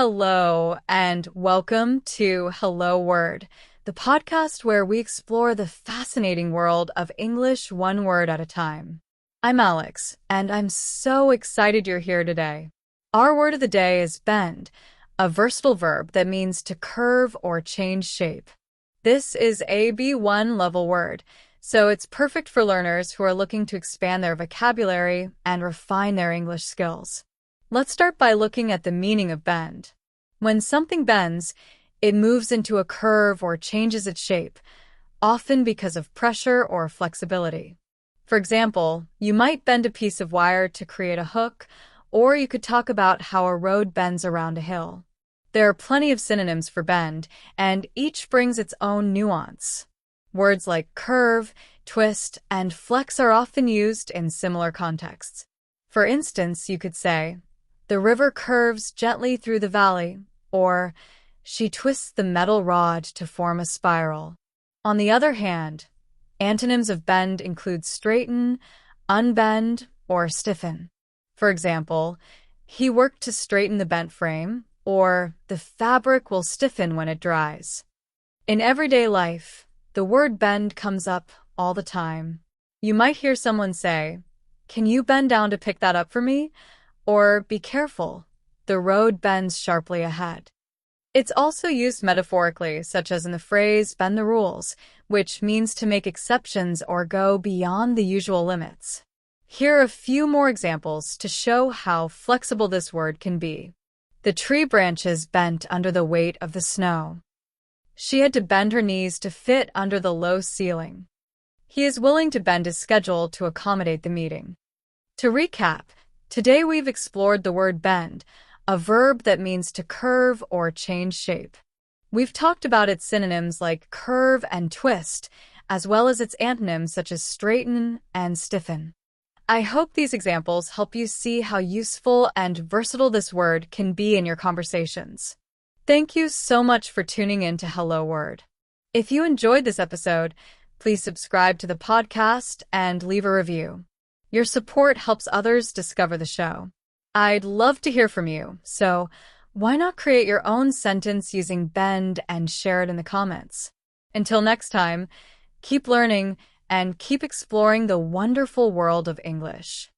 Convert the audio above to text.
Hello, and welcome to Hello Word, the podcast where we explore the fascinating world of English one word at a time. I'm Alex, and I'm so excited you're here today. Our word of the day is bend, a versatile verb that means to curve or change shape. This is a B1 level word, so it's perfect for learners who are looking to expand their vocabulary and refine their English skills. Let's start by looking at the meaning of bend. When something bends, it moves into a curve or changes its shape, often because of pressure or flexibility. For example, you might bend a piece of wire to create a hook, or you could talk about how a road bends around a hill. There are plenty of synonyms for bend, and each brings its own nuance. Words like curve, twist, and flex are often used in similar contexts. For instance, you could say, "The river curves gently through the valley," or "She twists the metal rod to form a spiral." On the other hand, antonyms of bend include straighten, unbend, or stiffen. For example, "He worked to straighten the bent frame," or "The fabric will stiffen when it dries." In everyday life, the word bend comes up all the time. You might hear someone say, "Can you bend down to pick that up for me?" Or, "Be careful, the road bends sharply ahead." It's also used metaphorically, such as in the phrase bend the rules, which means to make exceptions or go beyond the usual limits. Here are a few more examples to show how flexible this word can be. The tree branches bent under the weight of the snow. She had to bend her knees to fit under the low ceiling. He is willing to bend his schedule to accommodate the meeting. To recap, today we've explored the word bend, a verb that means to curve or change shape. We've talked about its synonyms like curve and twist, as well as its antonyms such as straighten and stiffen. I hope these examples help you see how useful and versatile this word can be in your conversations. Thank you so much for tuning in to Hello Word. If you enjoyed this episode, please subscribe to the podcast and leave a review. Your support helps others discover the show. I'd love to hear from you, so why not create your own sentence using bend and share it in the comments? Until next time, keep learning and keep exploring the wonderful world of English.